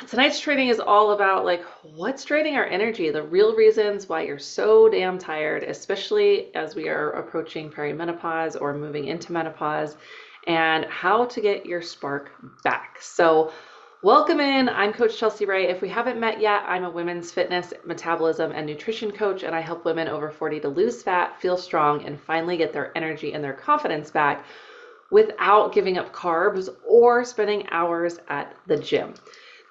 Tonight's training is all about like what's draining our energy, the real reasons why you're so damn tired, especially as we are approaching perimenopause or moving into menopause, and how to get your spark back. So, welcome in. I'm Coach Chelsea Ray. If we haven't met yet, I'm a women's fitness, metabolism, and nutrition coach, and I help women over 40 to lose fat, feel strong, and finally get their energy and their confidence back without giving up carbs or spending hours at the gym.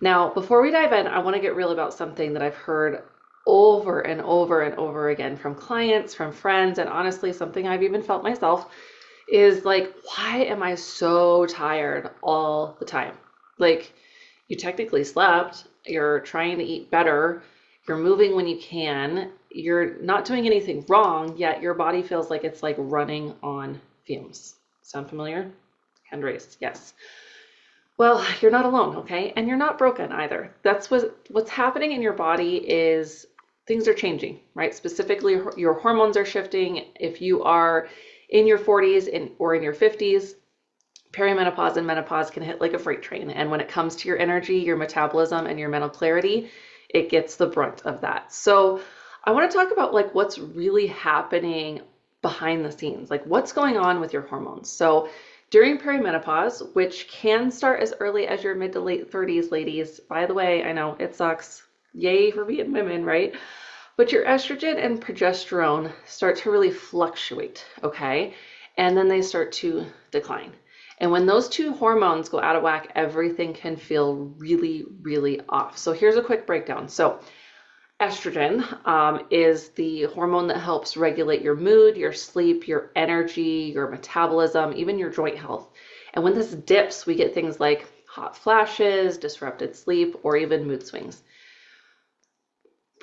Now, before we dive in, I want to get real about something that I've heard over and over and over again from clients, from friends, and honestly, something I've even felt myself is like, why am I so tired all the time? Like, you technically slept, you're trying to eat better, you're moving when you can, you're not doing anything wrong, yet your body feels like it's like running on fumes. Sound familiar? Hand raised, yes. Well, you're not alone, okay? And you're not broken either. That's what's happening in your body is things are changing, right? Specifically, your hormones are shifting. If you are in your 40s or in your 50s, perimenopause and menopause can hit like a freight train. And when it comes to your energy, your metabolism, and your mental clarity, it gets the brunt of that. So I want to talk about like what's really happening behind the scenes, like what's going on with your hormones. So during perimenopause, which can start as early as your mid to late 30s, ladies, by the way, I know it sucks. Yay for being women, right? But your estrogen and progesterone start to really fluctuate, okay? And then they start to decline. And when those two hormones go out of whack, everything can feel really, really off. So here's a quick breakdown. So estrogen is the hormone that helps regulate your mood, your sleep, your energy, your metabolism, even your joint health. And when this dips, we get things like hot flashes, disrupted sleep, or even mood swings.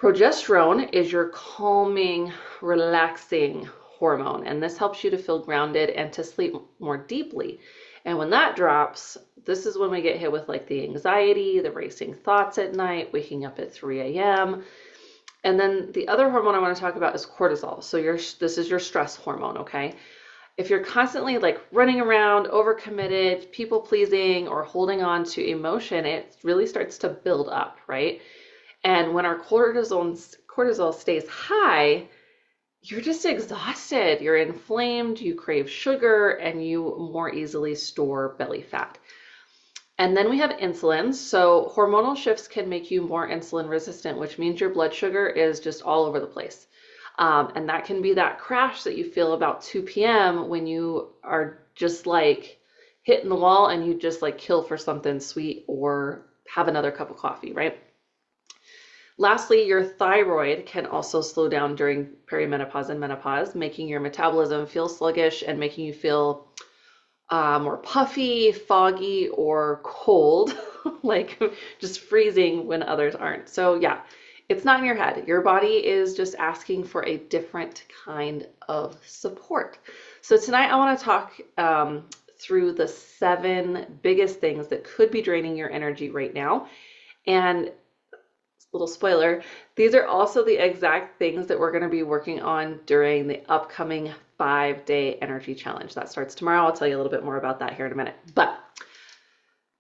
Progesterone is your calming, relaxing hormone, and this helps you to feel grounded and to sleep more deeply. And when that drops, this is when we get hit with like the anxiety, the racing thoughts at night, waking up at 3 a.m. And then the other hormone I want to talk about is cortisol. So this is your stress hormone, okay? If you're constantly like running around, overcommitted, people pleasing, or holding on to emotion, it really starts to build up, right? And when our cortisol stays high, you're just exhausted, you're inflamed, you crave sugar, and you more easily store belly fat. And then we have insulin. So hormonal shifts can make you more insulin resistant, which means your blood sugar is just all over the place. And that can be that crash that you feel about 2 p.m. when you are just like hitting the wall and you just like kill for something sweet or have another cup of coffee, right? Lastly, your thyroid can also slow down during perimenopause and menopause, making your metabolism feel sluggish and making you feel more puffy, foggy, or cold, like just freezing when others aren't. So yeah, it's not in your head. Your body is just asking for a different kind of support. So tonight I want to talk through the 7 biggest things that could be draining your energy right now. And little spoiler, these are also the exact things that we're going to be working on during the upcoming 5-day energy challenge. That starts tomorrow. I'll tell you a little bit more about that here in a minute. But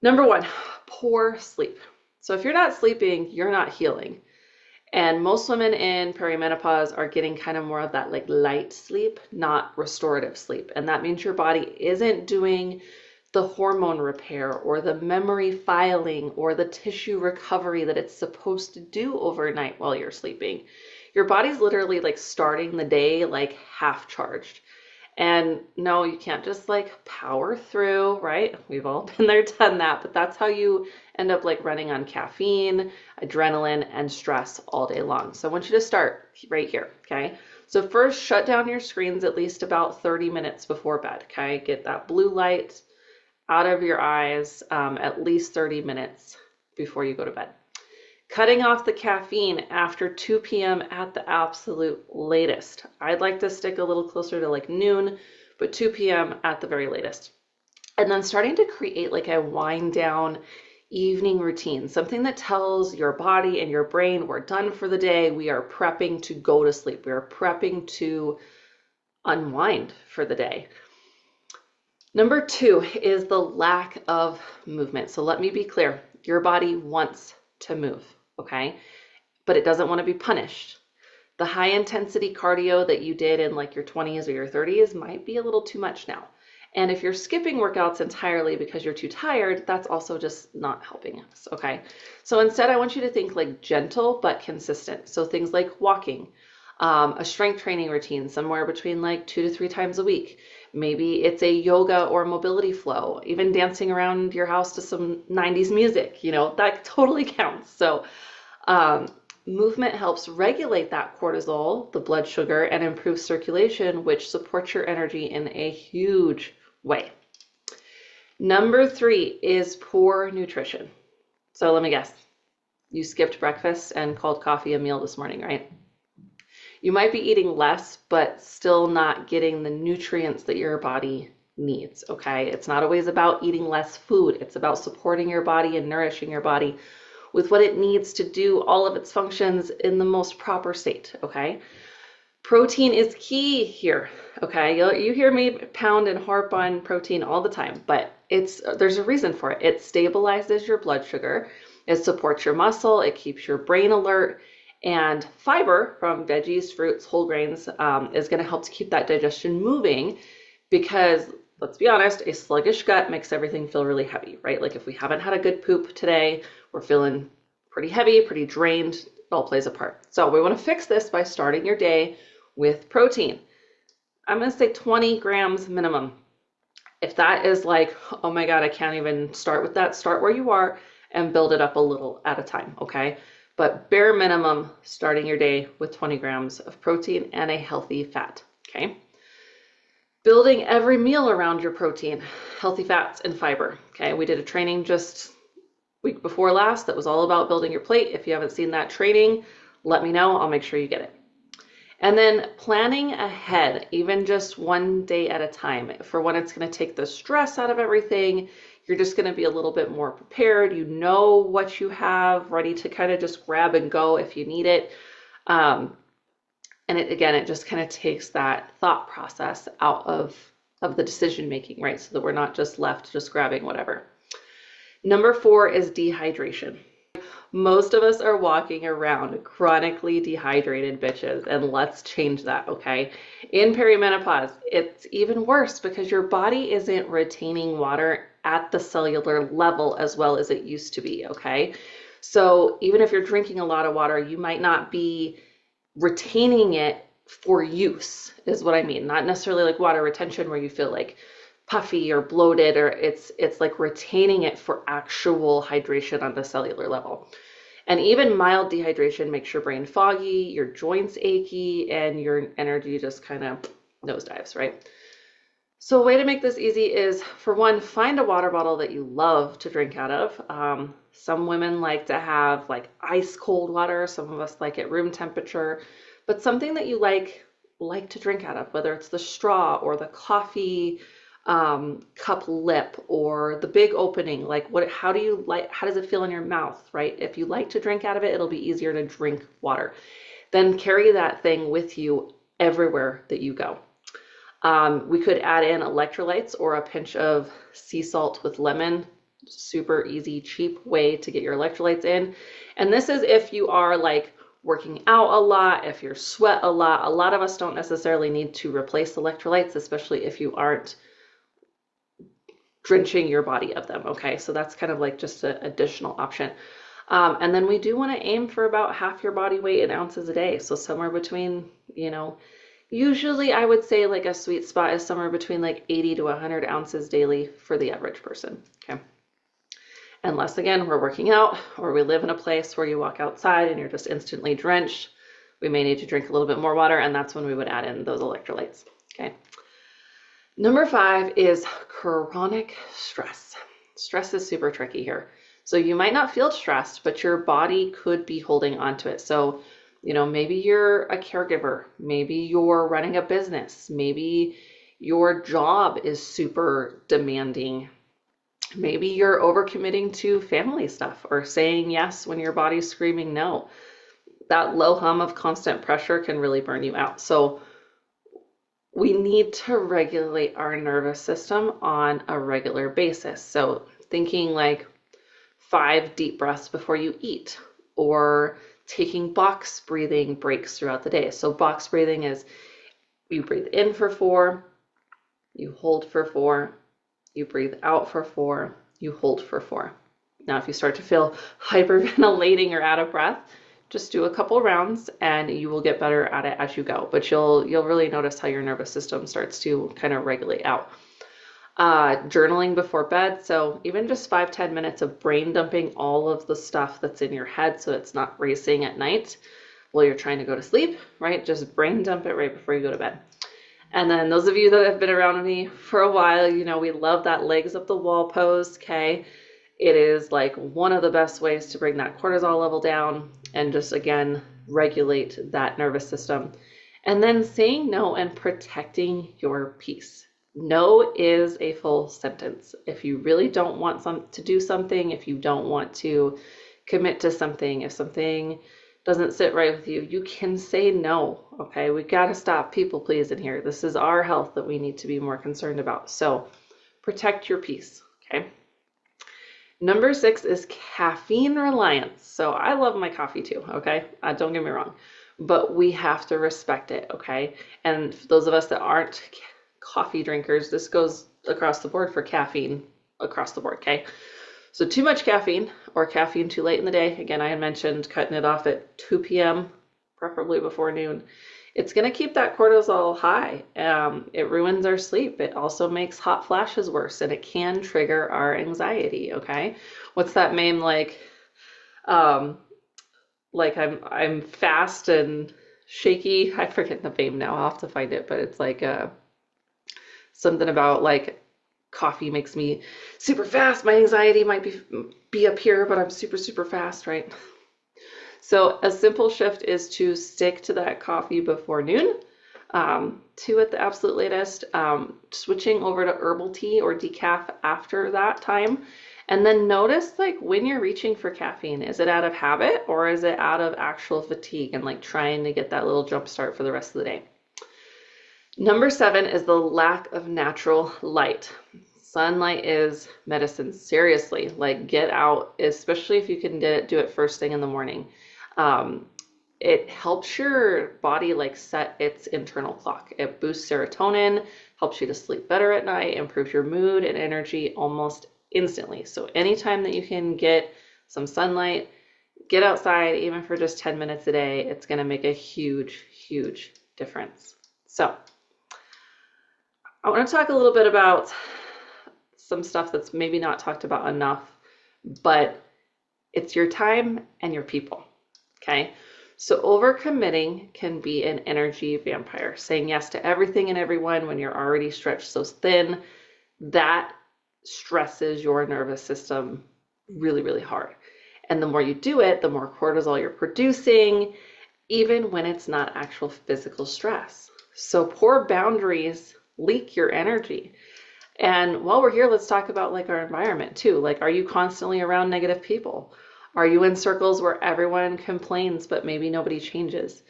number 1, poor sleep. So if you're not sleeping, you're not healing. And most women in perimenopause are getting kind of more of that like light sleep, not restorative sleep. And that means your body isn't doing the hormone repair or the memory filing or the tissue recovery that it's supposed to do overnight while you're sleeping. Your body's literally like starting the day like half charged. And no, you can't just like power through, right? We've all been there, done that, but that's how you end up like running on caffeine, adrenaline, and stress all day long. So I want you to start right here, okay? So first, shut down your screens at least about 30 minutes before bed, okay? Get that blue light out of your eyes at least 30 minutes before you go to bed. Cutting off the caffeine after 2 p.m. at the absolute latest. I'd like to stick a little closer to like noon, but 2 p.m. at the very latest. And then starting to create like a wind down evening routine, something that tells your body and your brain we're done for the day. We are prepping to go to sleep. We are prepping to unwind for the day. Number 2 is the lack of movement. So let me be clear. Your body wants to move, okay? But it doesn't want to be punished. The high intensity cardio that you did in like your 20s or your 30s might be a little too much now. And if you're skipping workouts entirely because you're too tired, that's also just not helping us, okay? So instead, I want you to think like gentle but consistent. So things like walking, a strength training routine somewhere between like 2 to 3 times a week. Maybe it's a yoga or mobility flow, even dancing around your house to some 90s music, that totally counts. So movement helps regulate that cortisol, the blood sugar, and improve circulation, which supports your energy in a huge way. Number 3 is poor nutrition. So let me guess. You skipped breakfast and called coffee a meal this morning, right? You might be eating less, but still not getting the nutrients that your body needs, okay? It's not always about eating less food. It's about supporting your body and nourishing your body with what it needs to do all of its functions in the most proper state, okay? Protein is key here, okay? You hear me pound and harp on protein all the time, but there's a reason for it. It stabilizes your blood sugar, it supports your muscle, it keeps your brain alert, and fiber from veggies, fruits, whole grains is going to help to keep that digestion moving because, let's be honest, a sluggish gut makes everything feel really heavy, right? Like if we haven't had a good poop today, we're feeling pretty heavy, pretty drained. It all plays a part. So we want to fix this by starting your day with protein. I'm going to say 20 grams minimum. If that is like, oh my God, I can't even start with that, start where you are and build it up a little at a time, okay? But bare minimum, starting your day with 20 grams of protein and a healthy fat, okay? Building every meal around your protein, healthy fats, and fiber, okay? We did a training just week before last that was all about building your plate. If you haven't seen that training, let me know. I'll make sure you get it. And then planning ahead, even just one day at a time. For when it's going to take the stress out of everything, you're just going to be a little bit more prepared. You know what you have ready to kind of just grab and go if you need it. And it just kind of takes that thought process out of the decision making, right? So that we're not just left just grabbing whatever. Number 4 is dehydration. Most of us are walking around chronically dehydrated bitches, and let's change that, okay? In perimenopause, it's even worse because your body isn't retaining water at the cellular level as well as it used to be, okay? So even if you're drinking a lot of water, you might not be retaining it for use, is what I mean. Not necessarily like water retention where you feel like puffy or bloated, or it's like retaining it for actual hydration on the cellular level. And even mild dehydration makes your brain foggy, your joints achy, and your energy just kind of nosedives, right? So a way to make this easy is, for one, find a water bottle that you love to drink out of. Some women like to have like ice cold water. Some of us like it room temperature, but something that you like to drink out of, whether it's the straw or the coffee cup lip or the big opening. Like how does it feel in your mouth, right? If you like to drink out of it, it'll be easier to drink water. Then carry that thing with you everywhere that you go. We could add in electrolytes or a pinch of sea salt with lemon. Super easy, cheap way to get your electrolytes in. And this is if you are like working out a lot, if you sweat a lot. A lot of us don't necessarily need to replace electrolytes, especially if you aren't drenching your body of them, okay? So that's kind of like just an additional option. And then we do want to aim for about half your body weight in ounces a day. So somewhere between, usually I would say like a sweet spot is somewhere between like 80 to 100 ounces daily for the average person, okay? Unless, again, we're working out or we live in a place where you walk outside and you're just instantly drenched, we may need to drink a little bit more water, and that's when we would add in those electrolytes, okay? Number 5 is chronic stress. Stress is super tricky here. So you might not feel stressed, but your body could be holding on to it. So, maybe you're a caregiver, maybe you're running a business, maybe your job is super demanding. Maybe you're overcommitting to family stuff or saying yes when your body's screaming no. That low hum of constant pressure can really burn you out. So we need to regulate our nervous system on a regular basis. So thinking like 5 deep breaths before you eat, or taking box breathing breaks throughout the day. So box breathing is you breathe in for 4, you hold for 4, you breathe out for 4, you hold for 4. Now, if you start to feel hyperventilating or out of breath, just do a couple rounds and you will get better at it as you go. But you'll really notice how your nervous system starts to kind of regulate out. Journaling before bed. So even just 5-10 minutes of brain dumping all of the stuff that's in your head so it's not racing at night while you're trying to go to sleep, right? Just brain dump it right before you go to bed. And then those of you that have been around me for a while, you know, we love that legs up the wall pose, okay? It is like one of the best ways to bring that cortisol level down and just, again, regulate that nervous system. And then saying no and protecting your peace. No is a full sentence. If you really don't want to do something, if you don't want to commit to something, if something doesn't sit right with you, you can say no, okay? We got to stop people pleasing here. This is our health that we need to be more concerned about. So protect your peace, okay? Number 6 is caffeine reliance. So I love my coffee too, okay? Don't get me wrong, but we have to respect it, okay? And for those of us that aren't coffee drinkers, this goes across the board for caffeine across the board, okay? So too much caffeine or caffeine too late in the day. Again, I had mentioned cutting it off at 2 p.m., preferably before noon. It's going to keep that cortisol high. It ruins our sleep. It also makes hot flashes worse, and it can trigger our anxiety, okay? What's that meme like? Like I'm fast and shaky. I forget the meme now. I'll have to find it, but it's like something about like coffee makes me super fast. My anxiety might be up here, but I'm super, super fast, right? So a simple shift is to stick to that coffee before noon, 2 at the absolute latest, switching over to herbal tea or decaf after that time. And then notice like when you're reaching for caffeine, is it out of habit or is it out of actual fatigue and like trying to get that little jump start for the rest of the day? Number 7 is the lack of natural light. Sunlight is medicine. Seriously, like get out, especially if you can do it first thing in the morning. It helps your body like set its internal clock. It boosts serotonin, helps you to sleep better at night, improves your mood and energy almost instantly. So anytime that you can get some sunlight, get outside, even for just 10 minutes a day, it's going to make a huge, huge difference. So I want to talk a little bit about some stuff that's maybe not talked about enough, but it's your time and your people, okay? So overcommitting can be an energy vampire. Saying yes to everything and everyone when you're already stretched so thin, that stresses your nervous system really, really hard. And the more you do it, the more cortisol you're producing, even when it's not actual physical stress. So poor boundaries leak your energy. And while we're here, let's talk about like our environment too. Like, are you constantly around negative people? Are you in circles where everyone complains, but maybe nobody changes?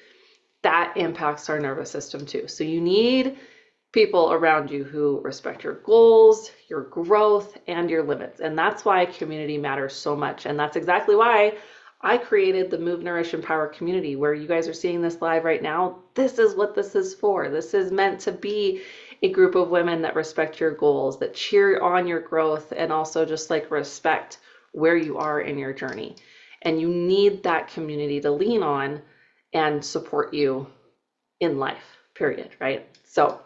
That impacts our nervous system too. So you need people around you who respect your goals, your growth, and your limits. And that's why community matters so much. And that's exactly why I created the Move, Nourish, Empower community, where you guys are seeing this live right now. This is what this is for. This is meant to be a group of women that respect your goals, that cheer on your growth, and also just like respect where you are in your journey. And you need that community to lean on and support you in life, period, right? So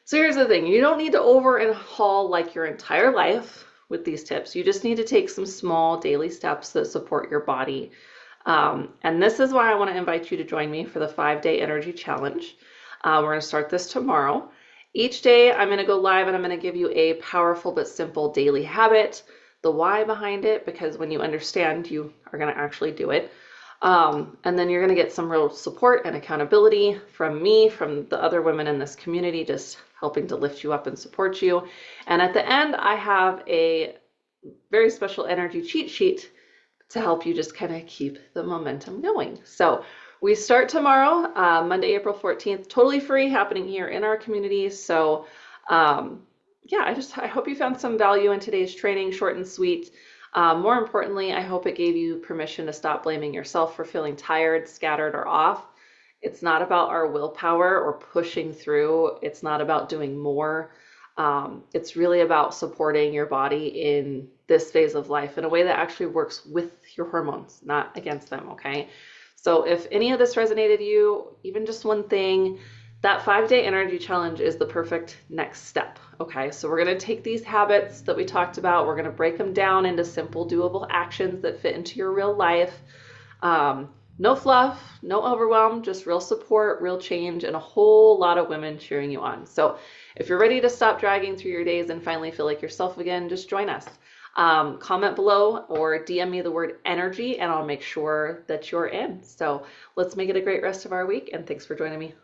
here's the thing. You don't need to overhaul like your entire life with these tips. You just need to take some small daily steps that support your body. And this is why I want to invite you to join me for the 5-day energy challenge. We're going to start this tomorrow. Each day I'm going to go live and I'm going to give you a powerful but simple daily habit, the why behind it, because when you understand, you are going to actually do it. And then you're going to get some real support and accountability from me, from the other women in this community, just helping to lift you up and support you. And at the end, I have a very special energy cheat sheet to help you just kind of keep the momentum going. So We start tomorrow, Monday, April 14th, totally free, happening here in our community. So, yeah, I hope you found some value in today's training, short and sweet. More importantly, I hope it gave you permission to stop blaming yourself for feeling tired, scattered, or off. It's not about our willpower or pushing through. It's not about doing more. It's really about supporting your body in this phase of life in a way that actually works with your hormones, not against them, okay? So if any of this resonated you, even just one thing, that 5-day energy challenge is the perfect next step. Okay, so we're going to take these habits that we talked about, we're going to break them down into simple, doable actions that fit into your real life. No fluff, no overwhelm, just real support, real change, and a whole lot of women cheering you on. So if you're ready to stop dragging through your days and finally feel like yourself again, just join us. Comment below or DM me the word energy and I'll make sure that you're in. So let's make it a great rest of our week, and thanks for joining me.